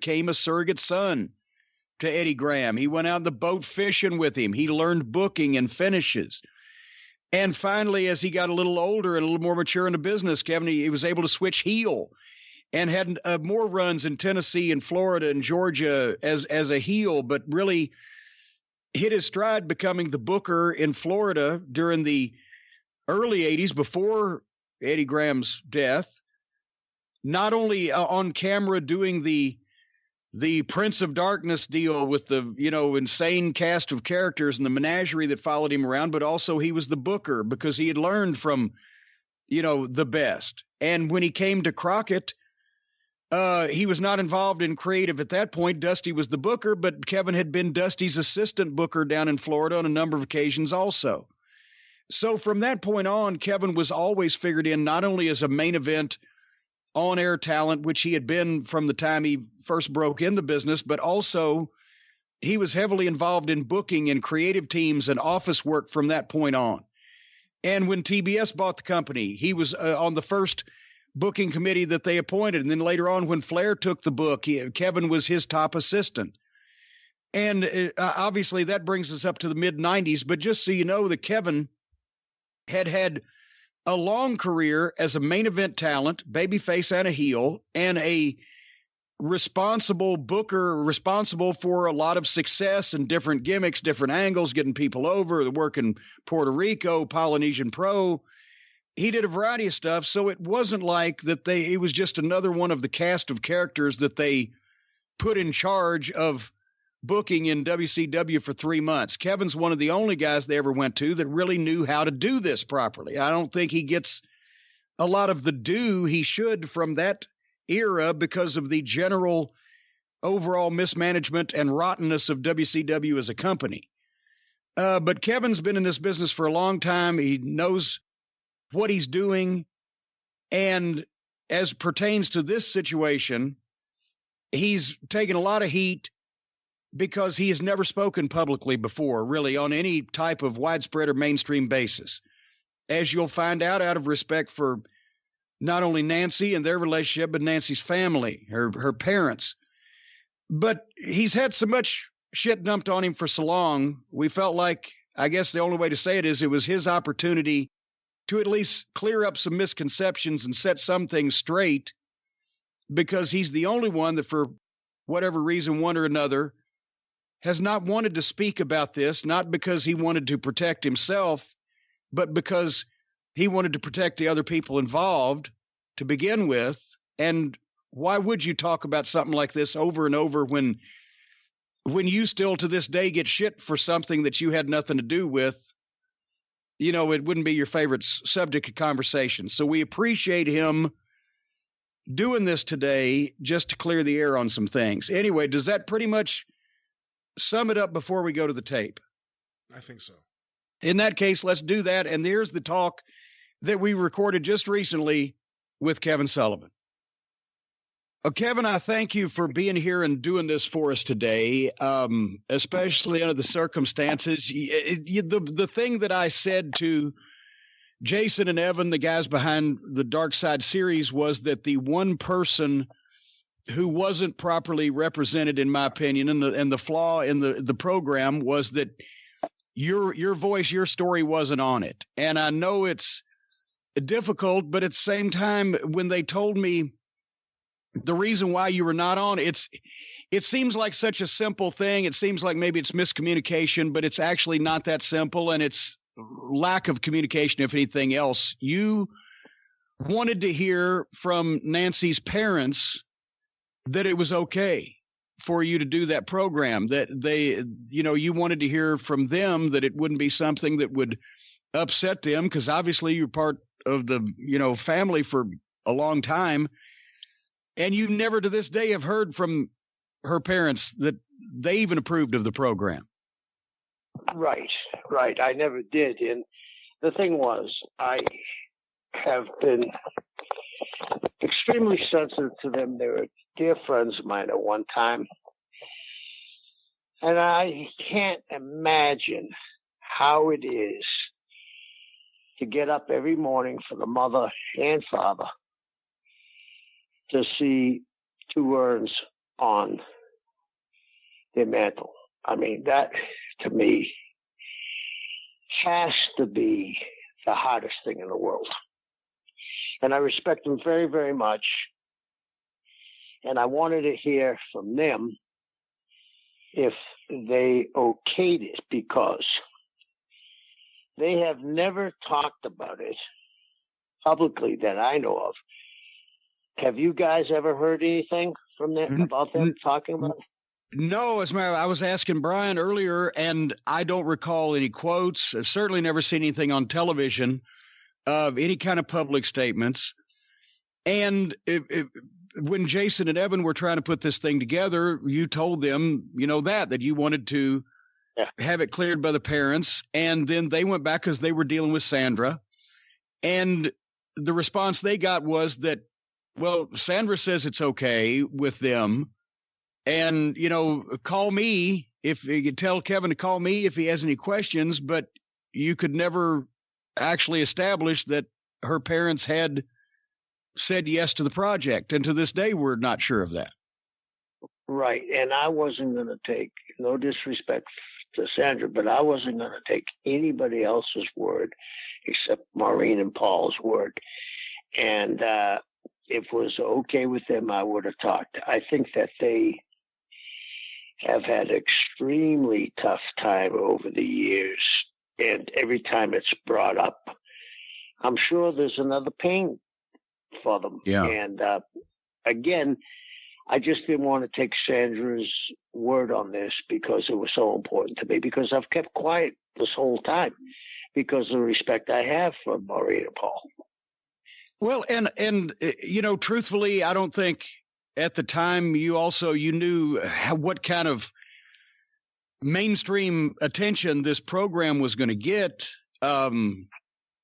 became a surrogate son to Eddie Graham. He went out on the boat fishing with him. He learned booking and finishes. And finally, as he got a little older and a little more mature in the business, Kevin, he was able to switch heel and had more runs in Tennessee and Florida and Georgia as a heel, but really hit his stride becoming the booker in Florida during the early 80s before Eddie Graham's death, not only on camera doing the Prince of Darkness deal with the, insane cast of characters and the menagerie that followed him around, but also he was the booker because he had learned from, the best. And when he came to Crockett, he was not involved in creative at that point. Dusty was the booker, but Kevin had been Dusty's assistant booker down in Florida on a number of occasions also. So from that point on, Kevin was always figured in not only as a main event on-air talent, which he had been from the time he first broke in the business, but also he was heavily involved in booking and creative teams and office work from that point on. And when TBS bought the company, he was on the first booking committee that they appointed. And then later on, when Flair took the book, Kevin was his top assistant. And obviously that brings us up to the mid-90s. But just so you know, that Kevin had a long career as a main event talent, babyface and a heel, and a responsible booker, responsible for a lot of success and different gimmicks, different angles, getting people over, the work in Puerto Rico, Polynesian Pro. He did a variety of stuff. So it wasn't like that it was just another one of the cast of characters that they put in charge of booking in WCW for 3 months. Kevin's one of the only guys they ever went to that really knew how to do this properly. I don't think he gets a lot of the due he should from that era because of the general overall mismanagement and rottenness of WCW as a company. But Kevin's been in this business for a long time. He knows what he's doing. And as pertains to this situation, he's taken a lot of heat because he has never spoken publicly before, really, on any type of widespread or mainstream basis. As you'll find out of respect for not only Nancy and their relationship, but Nancy's family, her parents. But he's had so much shit dumped on him for so long, we felt like, I guess the only way to say it is it was his opportunity to at least clear up some misconceptions and set some things straight, because he's the only one that, for whatever reason, one or another, has not wanted to speak about this, not because he wanted to protect himself, but because he wanted to protect the other people involved to begin with. And why would you talk about something like this over and over when you still to this day get shit for something that you had nothing to do with? It wouldn't be your favorite subject of conversation. So we appreciate him doing this today just to clear the air on some things. Anyway, does that pretty much sum it up before we go to the tape? I think so. In that case, let's do that. And here's the talk that we recorded just recently with Kevin Sullivan. Kevin, I thank you for being here and doing this for us today, especially under the circumstances. The thing that I said to Jason and Evan, the guys behind the Dark Side series, was that the one person who wasn't properly represented, in my opinion, and the flaw in the program was that your voice, your story wasn't on it. And I know it's difficult, but at the same time, when they told me the reason why you were not on, it seems like such a simple thing. It seems like maybe it's miscommunication, but it's actually not that simple, and it's lack of communication, if anything else. You wanted to hear from Nancy's parents that it was okay for you to do that program, that you wanted to hear from them that it wouldn't be something that would upset them, because obviously you're part of the, family for a long time. And you never to this day have heard from her parents that they even approved of the program. Right. I never did. And the thing was, I have been extremely sensitive to them. They were dear friends of mine at one time. And I can't imagine how it is to get up every morning for the mother and father to see two urns on their mantle. I mean, that to me has to be the hardest thing in the world. And I respect them very, very much. And I wanted to hear from them if they okayed it, because they have never talked about it publicly that I know of. Have you guys ever heard anything from them about them talking about it? No, as a matter of, I was asking Brian earlier, and I don't recall any quotes. I've certainly never seen anything on television of any kind of public statements. And when Jason and Evan were trying to put this thing together, you told them, that you wanted to have it cleared by the parents. And then they went back because they were dealing with Sandra. And the response they got was that, well, Sandra says it's okay with them. And, call me if you could tell Kevin to call me if he has any questions, but you could never actually establish that her parents had said yes to the project. And to this day, we're not sure of that. Right. And I wasn't going to take, no disrespect to Sandra, but I wasn't going to take anybody else's word except Maureen and Paul's word. And if it was okay with them, I would have talked. I think that they have had extremely tough time over the years. And every time it's brought up, I'm sure there's another pain for them. Yeah. And again, I just didn't want to take Sandra's word on this because it was so important to me, because I've kept quiet this whole time because of the respect I have for Maureen and Paul. Well, and truthfully, I don't think at the time you knew what kind of mainstream attention this program was going to get.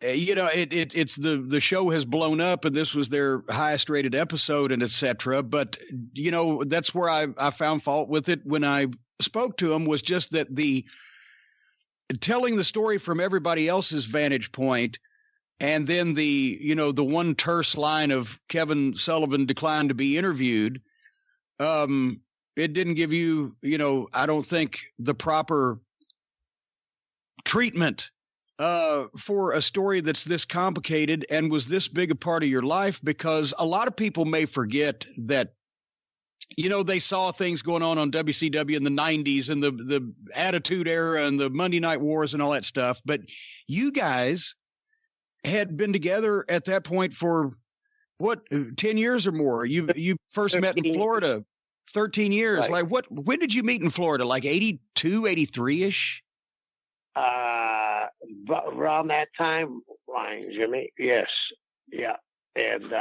It's the show has blown up, and this was their highest rated episode, and etc. But that's where I found fault with it when I spoke to him, was just that the telling the story from everybody else's vantage point, and then the one terse line of Kevin Sullivan declined to be interviewed. It didn't give you, I don't think, the proper treatment for a story that's this complicated and was this big a part of your life, because a lot of people may forget that, they saw things going on WCW in the 90s and the Attitude Era and the Monday Night Wars and all that stuff. But you guys had been together at that point for 10 years or more. You first met in Florida, 13 years. Right. Like when did you meet in Florida? Like 82, 83 ish? Around that time line, Jimmy. Yes. Yeah. And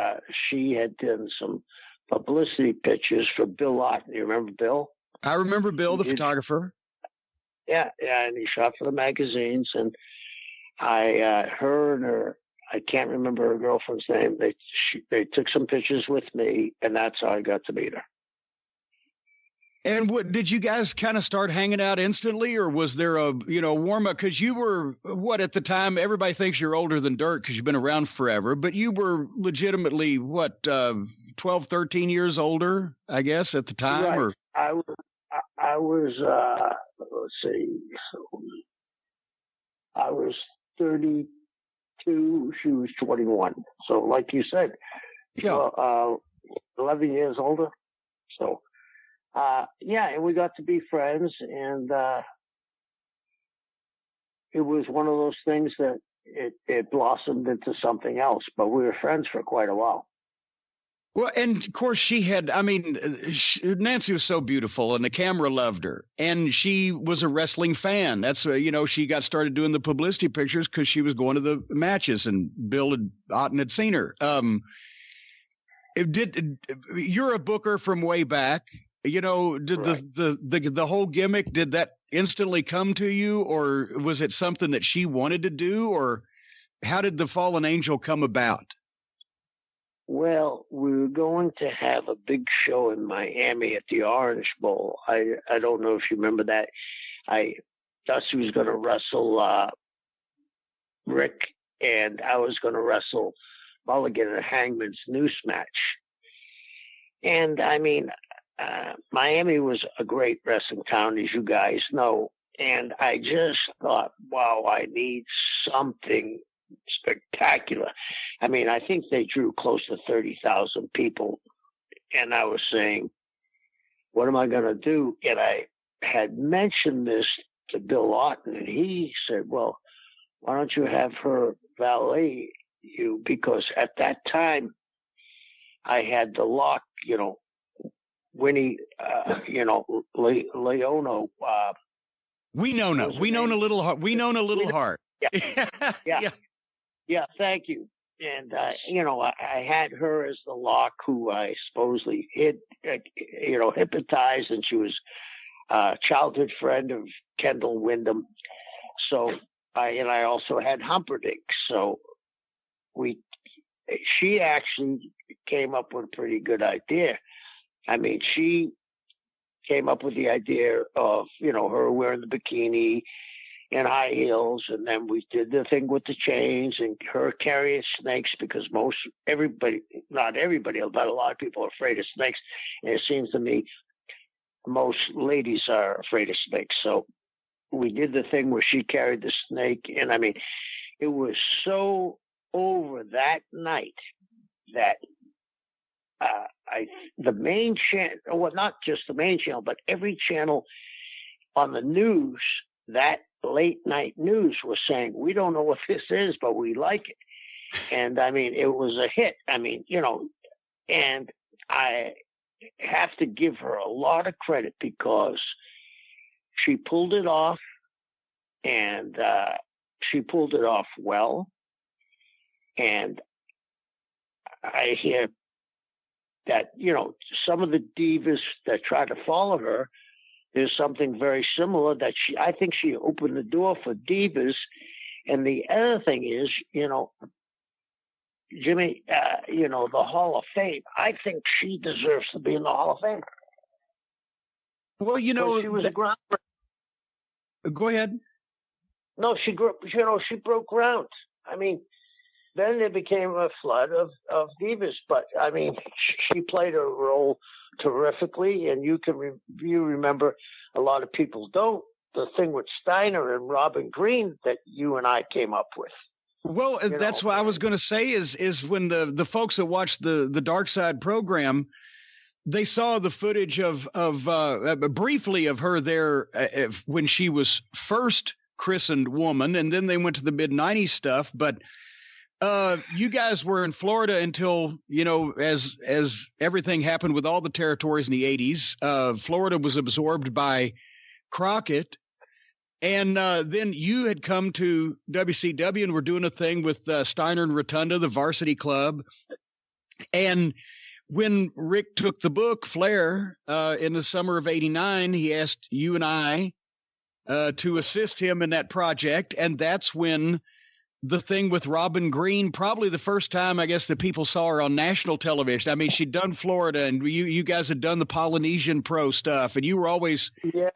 she had done some publicity pictures for Bill Otten. You remember Bill? I remember Bill, the photographer. Yeah. And he shot for the magazines. And her, I can't remember her girlfriend's name. They took some pictures with me, and that's how I got to meet her. And what did you guys kind of start hanging out instantly, or was there a warm up? Because you were at the time? Everybody thinks you're older than dirt because you've been around forever, but you were legitimately 12, 13 years older, I guess, at the time. Right. Or I was let's see, I was 32. She was 21. So, like you said, 11 years older. So. And we got to be friends, and it was one of those things that it blossomed into something else, but we were friends for quite a while. Well, and of course she had, Nancy was so beautiful and the camera loved her, and she was a wrestling fan. That's, she got started doing the publicity pictures because she was going to the matches, and Bill Otten had seen her. You're a booker from way back. Did right. the whole gimmick, did that instantly come to you, or was it something that she wanted to do, or how did the Fallen Angel come about? Well, we were going to have a big show in Miami at the Orange Bowl. I don't know if you remember that. Dusty was going to wrestle Rick, and I was going to wrestle Mulligan in a Hangman's Noose match. And Miami was a great wrestling town, as you guys know. And I just thought, wow, I need something spectacular. I mean, I think they drew close to 30,000 people. And I was saying, what am I going to do? And I had mentioned this to Bill Lawton, and he said, well, why don't you have her valet you? Because at that time, I had the lock, Winnie, Leono. We know a little hard. Yeah. Thank you. And I had her as the lock, who I supposedly hypnotized, and she was a childhood friend of Kendall Windham. So I also had Humperdinck. So she actually came up with a pretty good idea. I mean, she came up with the idea of, her wearing the bikini and high heels. And then we did the thing with the chains and her carrying snakes, because not everybody, but a lot of people are afraid of snakes. And it seems to me most ladies are afraid of snakes. So we did the thing where she carried the snake. And I mean, it was so over that night that the main channel, well, not just the main channel, but every channel on the news, that late night news, was saying, we don't know what this is, but we like it. And I mean, it was a hit. I mean, and I have to give her a lot of credit, because she pulled it off, and she pulled it off well. And I hear that, some of the divas that try to follow her, there's something very similar that I think she opened the door for divas. And the other thing is, Jimmy, the Hall of Fame, I think she deserves to be in the Hall of Fame. Well, she was a groundbreaker. Go ahead. No, she broke ground. I mean, then there became a flood of divas, but I mean, she played her role terrifically, and you remember, a lot of people don't, the thing with Steiner and Robin Green that you and I came up with. Well, that's what I was going to say is when the folks that watched the Dark Side program, they saw the footage of briefly of her there when she was first christened Woman, and then they went to the mid-90s stuff, but you guys were in Florida until, as everything happened with all the territories in the 80s, Florida was absorbed by Crockett. And then you had come to WCW and were doing a thing with Steiner and Rotunda, the Varsity Club. And when Rick took the book, Flair, in the summer of 89, he asked you and I to assist him in that project. And that's when the thing with Robin Green, probably the first time, I guess, that people saw her on national television. I mean, she'd done Florida, and you guys had done the Polynesian Pro stuff, and you were always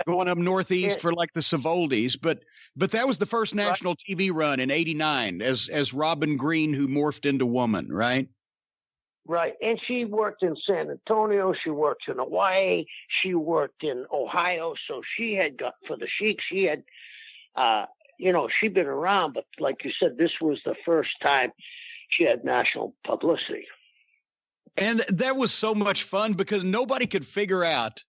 going up northeast for like the Savoldis. But that was the first national TV run in '89 as Robin Green, who morphed into Woman, right? Right. And she worked in San Antonio. She worked in Hawaii. She worked in Ohio. So she had got, for the Sheik, she had, she'd been around, but like you said, this was the first time she had national publicity. And that was so much fun because nobody could figure out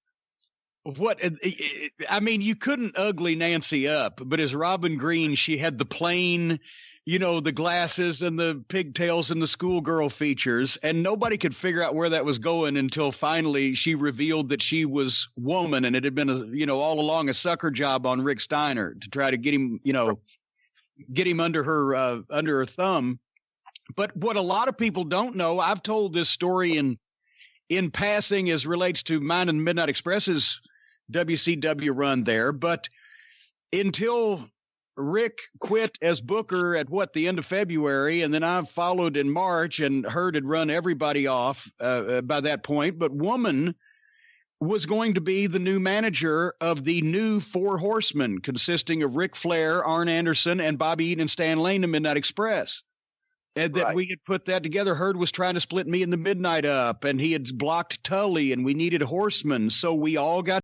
you couldn't ugly Nancy up, but as Robin Green, she had the plain, the glasses and the pigtails and the schoolgirl features, and nobody could figure out where that was going until finally she revealed that she was Woman, and it had been all along a sucker job on Rick Steiner to try to get him, get him under her thumb. But what a lot of people don't know, I've told this story in passing as relates to mine and Midnight Express's WCW run there, but until Rick quit as booker at the end of February, and then I followed in March, and Herd had run everybody off by that point. But Woman was going to be the new manager of the new Four Horsemen, consisting of Ric Flair, Arn Anderson, and Bobby Eaton and Stan Lane, the Midnight Express. And that we had put that together. Herd was trying to split me and the Midnight up, and he had blocked Tully, and we needed horsemen. So we all got